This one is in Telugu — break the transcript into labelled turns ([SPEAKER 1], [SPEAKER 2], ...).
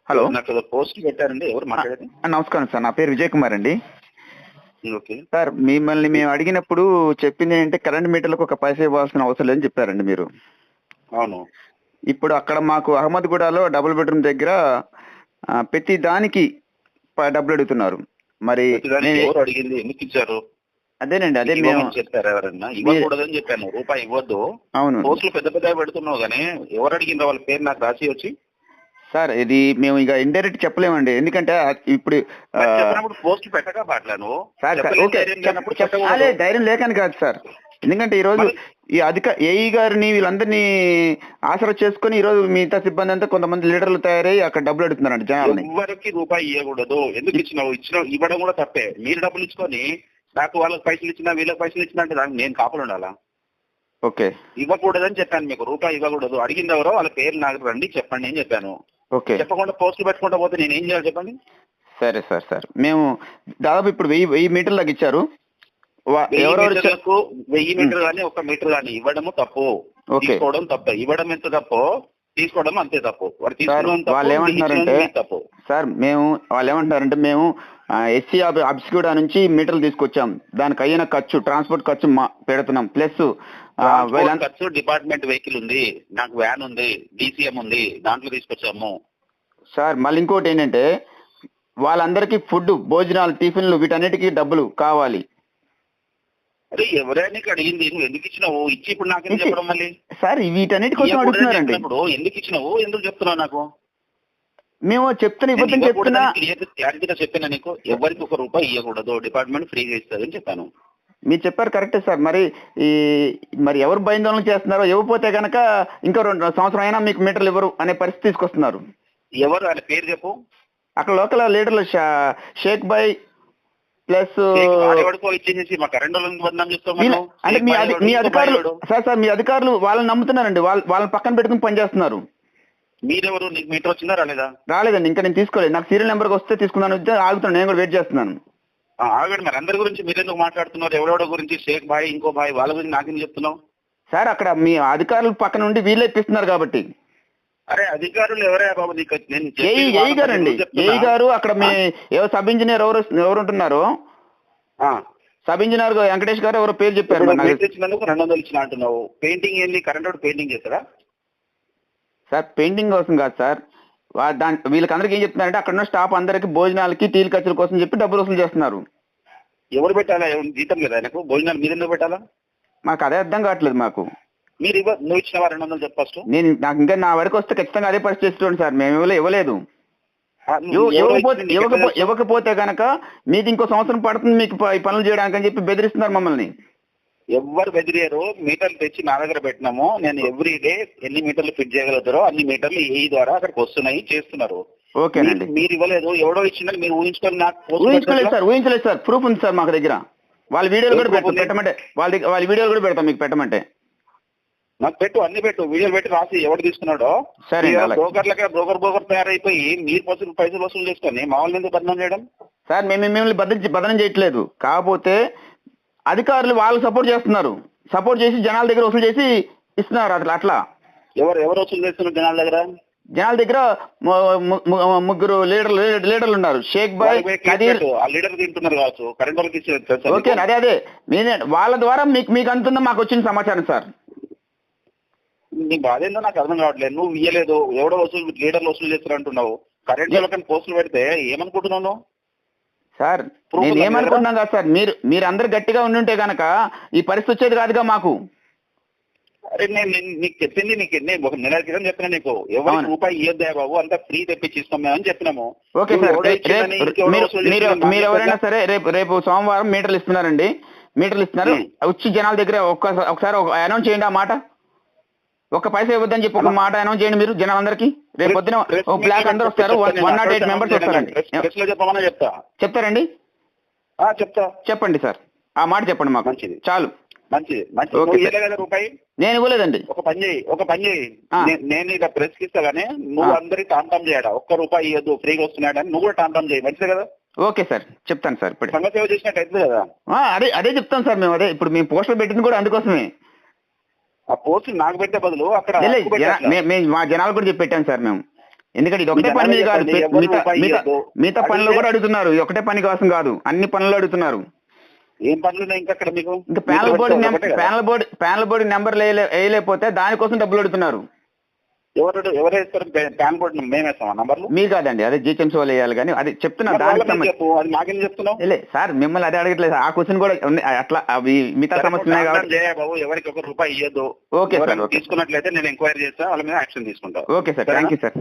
[SPEAKER 1] హలో.
[SPEAKER 2] నాకు పోస్ట్ పెట్టారండి. ఎవరు మాట్లాడేది?
[SPEAKER 1] నమస్కారం సార్. నా పేరు విజయ్ కుమార్ అండి.
[SPEAKER 2] ఓకే.
[SPEAKER 1] సార్ మిమ్మల్ని మేము అడిగినప్పుడు చెప్పింది ఏంటంటే కరెంట్ మీటర్లకు ఒక పైసా ఇవ్వాల్సిన అవసరం లేదని చెప్పారండి మీరు.
[SPEAKER 2] అవును.
[SPEAKER 1] ఇప్పుడు అక్కడ మాకు అహ్మద్గూడలో డబుల్ బెడ్రూమ్ దగ్గర ప్రతి దానికి డబ్బులు అడుగుతున్నారు. మరి
[SPEAKER 2] ప్రతిదానికి ఎవరు అడిగింది? ఎందుకు ఇచ్చారు?
[SPEAKER 1] అదేనండి, అదే మేము
[SPEAKER 2] ఇవ్వమని చెప్పారు. ఎవరన్నా ఇవ్వకూడదని చెప్పాను. రూపాయి ఇవ్వద్దు.
[SPEAKER 1] అవును
[SPEAKER 2] పోస్టులు పెద్ద పెద్ద పెడుతున్నావు కానీ ఎవరు అడిగిందో వాళ్ళ పేరు నాకు రాసి వచ్చి.
[SPEAKER 1] సార్ ఇది మేము ఇక ఇండైరెక్ట్ చెప్పలేమండి. ఎందుకంటే ఇప్పుడు
[SPEAKER 2] చెప్పినప్పుడు పోస్టులు పెట్టగా పాటలను
[SPEAKER 1] సార్ ఓకే అదే ధైర్యం లేకని కాదు సార్. ఎందుకంటే ఈ రోజు ఈ ఏఈ గారిని వీళ్ళందరినీ ఆసరా చేసుకుని ఈ రోజు మిగతా సిబ్బంది అంతా కొంతమంది లీడర్లు తయారై అక్కడ డబ్బులు అడుగుతున్నారండి జనాలని.
[SPEAKER 2] ఎవరికి రూపాయి ఇవ్వకూడదు. ఎందుకు ఇచ్చినావు? ఇవ్వడం కూడా తప్పే. మీరు డబ్బులు ఇచ్చుకొని నాకు వాళ్ళకి పైసలు ఇచ్చినా వీళ్ళకి పైసలు ఇచ్చినా అంటే దానికి నేను కాపలు ఉండాలా?
[SPEAKER 1] ఓకే.
[SPEAKER 2] ఇవ్వకూడదని చెప్పాను మీకు. రూపాయి ఇవ్వకూడదు. అడిగింది ఎవరో వాళ్ళ పేరు నాకు రండి చెప్పండి అని చెప్పాను.
[SPEAKER 1] ఓకే.
[SPEAKER 2] చెప్పకుండా పోస్టులు పెట్టుకుంటా పోతే నేను ఏం చేయాలి చెప్పండి?
[SPEAKER 1] సరే సార్. సార్ మేము దాదాపు ఇప్పుడు 1000 మీటర్లు తగ్గించారు.
[SPEAKER 2] 1000 మీటర్ కానీ 1 మీటర్ కానీ ఇవ్వడము తప్పు, తీసుకోవడం తప్ప. ఇవ్వడం ఎంత తప్పు, తీసుకోవడం అంతే తప్పు.
[SPEAKER 1] వాళ్ళు ఏమంటున్నారంటే
[SPEAKER 2] తప్పు
[SPEAKER 1] సార్ వాళ్ళు ఏమంటున్నారంటే మేము ఎస్సీ ఆఫీస్ కూడా నుంచి మీటర్లు తీసుకొచ్చాం, దానికి అయిన ఖర్చు ట్రాన్స్పోర్ట్ ఖర్చు పెడుతున్నాం, ప్లస్
[SPEAKER 2] ఖర్చు డిపార్ట్మెంట్ వెహికల్ ఉంది, నాకు వ్యాన్ ఉంది, డీసీఎం ఉంది, దాంట్లో తీసుకొచ్చాము
[SPEAKER 1] సార్. మళ్ళీ ఇంకోటి ఏంటంటే వాళ్ళందరికీ ఫుడ్, భోజనాలు, టిఫిన్లు వీటన్నిటికీ డబ్బులు కావాలి.
[SPEAKER 2] అరే ఎవరైనా అడిగింది నువ్వు ఎందుకు ఇచ్చినావు? ఇచ్చి ఇప్పుడు నాకేం చెప్పడం మళ్ళీ
[SPEAKER 1] సార్ వీటన్నిటి కోసం అడుగుతున్నారండి.
[SPEAKER 2] ఎందుకు ఇచ్చినావు? ఎందుకు చెప్తున్నావు నాకు?
[SPEAKER 1] మేము చెప్తున్నా ఇవ్వద్దని చెప్తున్నా,
[SPEAKER 2] క్లారిటీగా చెప్పినా నీకు. ఎవరికి 1 రూపాయి ఇవ్వకూడదు, డిపార్ట్మెంట్ ఫ్రీగా ఇస్తుంది అని చెప్పాను.
[SPEAKER 1] మీరు చెప్పారు కరెక్టే సార్. మరి ఎవరు భయాందోళన చేస్తున్నారో, ఇవ్వకపోతే కనుక ఇంకో 2 సంవత్సరం అయినా మీకు మీటర్లు ఇవ్వరు అనే పరిస్థితి తీసుకొస్తున్నారు.
[SPEAKER 2] ఎవరు? ఆయన పేరు చెప్పు.
[SPEAKER 1] అక్కడ లోకల్ లీడర్లు షేక్ బాయ్ ప్లస్ అంటే మీ అధికారులు సార్ మీ అధికారులు వాళ్ళని నమ్ముతున్నారండి. వాళ్ళని పక్కన పెట్టుకుని పనిచేస్తున్నారు.
[SPEAKER 2] మీరెవరు? నీకు మీటర్ వచ్చిందా రాలేదా?
[SPEAKER 1] రాలేదండి, ఇంకా నేను తీసుకోలేదు. నాకు సీరియల్ నెంబర్కి వస్తే తీసుకున్నాను, ఆగుతున్నాను, నేను కూడా వెయిట్ చేస్తున్నాను.
[SPEAKER 2] ఆగండి. మరి అందరి గురించి మీరెందుకు మాట్లాడుతున్నారు? ఎవరెవరో గురించి, షేక్ బాయ్ ఇంకో బాయ్, వాళ్ళ గురించి నాకేం చెప్తున్నావు?
[SPEAKER 1] సార్ అక్కడ మీ అధికారులు పక్కన నుండి వీళ్ళే ఇప్పిస్తున్నారు కాబట్టి.
[SPEAKER 2] అరే అధికారులు ఎవరే బాబు?
[SPEAKER 1] ఏఈ గారు అండి, ఏఈ గారు అక్కడ మీ సబ్ ఇంజనీర్ ఎవరు ఉంటున్నారు, సబ్ ఇంజనీర్ వెంకటేష్ గారు ఎవరో పేరు చెప్పారు.
[SPEAKER 2] 200 ఇచ్చిన అంటున్నావు. పెయింటింగ్ ఏంటి? కరెంట్ పెయింటింగ్ చేస్తారా
[SPEAKER 1] సార్? పెయింటింగ్ కోసం కాదు సార్. వీళ్ళకి అందరికి ఏం చెప్తున్నారంటే అక్కడ ఉన్న స్టాఫ్ అందరికి భోజనాలకి, టీలు ఖర్చుల కోసం చెప్పి డబ్బులు వసూలు చేస్తున్నారు.
[SPEAKER 2] ఎవరు పెట్టాలా? జీతం కదా ఆయనకు. భోజనాలు మీరు ఎందుకు పెట్టాలా?
[SPEAKER 1] మాకు అదే అర్థం కావట్లేదు. మాకు
[SPEAKER 2] మీరు నువ్వు ఇచ్చినవా 200 చెప్పు ఫస్ట్.
[SPEAKER 1] నాకు ఇంకా నా వరకు వస్తే ఖచ్చితంగా అదే పరిస్థితి చేస్తున్నాను సార్. మేము ఇవ్వలేదు. ఇవ్వకపోతే కనుక మీకు ఇంకో సంవత్సరం పడుతుంది మీకు ఈ పనులు చేయడానికి అని చెప్పి బెదిరిస్తున్నారు మమ్మల్ని.
[SPEAKER 2] ఎవ్వరు బెదిరియరు. మీటర్లు తెచ్చి నా దగ్గర పెట్టినాము. నేను ఎవ్రీ డే ఎన్ని మీటర్లు ఫిట్ చేయగలుగుతారో అన్ని మీటర్లు ఏ ద్వారా అక్కడికి వస్తున్నాయి, చేస్తున్నారు.
[SPEAKER 1] ఓకేనండి.
[SPEAKER 2] మీరు ఇవ్వలేదు, ఎవడో ఇచ్చిందని మీరు ఊహించుకొని నాకు
[SPEAKER 1] ఊహించలేదు సార్. ప్రూఫ్ ఉంది సార్ మాకు దగ్గర. వాళ్ళ వీడియోలు కూడా పెట్టమంటే వాళ్ళ వీడియోలు కూడా పెడతాం మీకు పెట్టమంటే.
[SPEAKER 2] నాకు పెట్టు, అన్ని పెట్టు, వీడియోలు పెట్టి రాసి ఎవరు తీసుకున్నాడో.
[SPEAKER 1] సరే.
[SPEAKER 2] బ్రోకర్ తయారైపోయి మీరు పైసలు వసూలు చేసుకొని మా వాళ్ళని ఎందుకు బదనం చేయడం?
[SPEAKER 1] సార్ మేము మిమ్మల్ని బదనం చేయట్లేదు. కాకపోతే అధికారులు వాళ్ళు సపోర్ట్ చేస్తున్నారు. సపోర్ట్ చేసి జనాల దగ్గర వసూలు చేసి ఇస్తున్నారు. అట్లా
[SPEAKER 2] ఎవరు వసూలు చేస్తున్నారు జనాల దగ్గర?
[SPEAKER 1] జనాల దగ్గర 3 లీడర్లు ఉన్నారు. షేక్ బాయ్, కదీర్.
[SPEAKER 2] లీడర్ తింటున్నారు కావచ్చు. కరెంట్ వాళ్ళకి
[SPEAKER 1] ఓకే. అదే వాళ్ళ ద్వారా మీకు అంతుందో మాకు వచ్చిన సమాచారం సార్.
[SPEAKER 2] నీ బాధ ఏందో నాకు అర్థం కావట్లేదు. నువ్వు ఇయ్యలేదు, ఎవడో లీడర్లు వసూలు చేస్తారు అంటున్నావు. కరెంట్ వాళ్ళకని పోస్టులు పెడితే ఏమనుకుంటున్నావు
[SPEAKER 1] సార్? నేను ఏమనుకుంటున్నాను కదా సార్, మీరు అందరు గట్టిగా ఉండుంటే గనక ఈ పరిస్థితి వచ్చేది కాదుగా మాకు.
[SPEAKER 2] అరే నేను నీకు చెప్పింది, నేను 1 నెల క్రితం చెప్పినా నీకు, ఎవరికి రూపాయి ఇయ్యొద్దా బాబు, అంతా ఫ్రీ తెప్పించి ఇస్తాం మేము అని చెప్పినాము.
[SPEAKER 1] Okay sir. మీరు ఎవరైనా సరే రేపు సోమవారం మీటర్లు ఇస్తున్నారండి. మీటర్లు ఇస్తున్నారు, వచ్చి జనాల దగ్గర ఒకసారి అనౌన్స్ చేయండి. ఆ మాట ఒక్క పైసా ఇవ్వద్దని చెప్పి ఒక మాట అనౌన్స్ చేయండి మీరు జనాలందరికీ. రేపు పొద్దున బ్లాక్ అందరూ వస్తారు, 108 మెంబర్స్ వస్తారండి. చెప్తారండి? చెప్పండి సార్. ఆ మాట చెప్పండి మాకు.
[SPEAKER 2] మంచిది,
[SPEAKER 1] చాలు.
[SPEAKER 2] మంచిది. రూపాయి
[SPEAKER 1] నేను ఇవ్వలేదండి.
[SPEAKER 2] ఒక పని చేయి. నేను ఇక ప్రెస్ కి ఇస్తా గానీ నువ్వు అందరికి టాంటాం చేయడా. 1 రూపాయి ఇవ్వద్దు, ఫ్రీగా వస్తున్నాడని నువ్వు కూడా టాంటాం చేయి. మంచిది కదా?
[SPEAKER 1] ఓకే సార్, చెప్తాను సార్. ఇప్పుడు
[SPEAKER 2] సంఘ సేవ చేసినట్టు అవుతుంది కదా?
[SPEAKER 1] అదే చెప్తాను సార్. మేము ఇప్పుడు మేము పోస్టర్ పెట్టింది కూడా అందుకోసమే.
[SPEAKER 2] ఆ పోస్టులు నాకు పెట్టే బదులు అక్కడ
[SPEAKER 1] మా జనాలు కూడా చెప్పి పెట్టాను సార్ మేము. ఎందుకంటే ఇది ఒకటే పని మీద కాదు, మిగతా పనులు కూడా అడుగుతున్నారు. ఇది ఒకటే పని కోసం కాదు, అన్ని పనులు అడుగుతున్నారు.
[SPEAKER 2] ఏం పనులు ఉన్నాయి ఇంకా అక్కడ మీకు?
[SPEAKER 1] ఇంకా ప్యానల్ బోర్డు నెంబర్ వేయలేకపోతే దానికోసం డబ్బులు అడుగుతున్నారు.
[SPEAKER 2] ఎవరు వేస్తారు ప్యాన్ బోర్డు? మేము వేస్తామా నంబర్లు?
[SPEAKER 1] మీరు కాదండి, అదే జీహెచ్ఎంసీ వాళ్ళు వేయాలి. కానీ అది చెప్తున్నా, దానికి
[SPEAKER 2] అది మాకేం చెప్తున్నావు?
[SPEAKER 1] లే సార్, మిమ్మల్ని అదే అడగట్లేదు. ఆ క్వశ్చన్ కూడా అట్లా అవి మిగతా సమస్య ఉన్నాయి కాబట్టి
[SPEAKER 2] బాబు, ఎవరికి ₹1 ఇవ్వద్దు.
[SPEAKER 1] ఓకే సార్,
[SPEAKER 2] తీసుకున్నట్లయితే నేను ఎంక్వైరీ చేస్తా, వాళ్ళ మీద యాక్షన్ తీసుకుంటా.
[SPEAKER 1] Okay sir, thank you sir.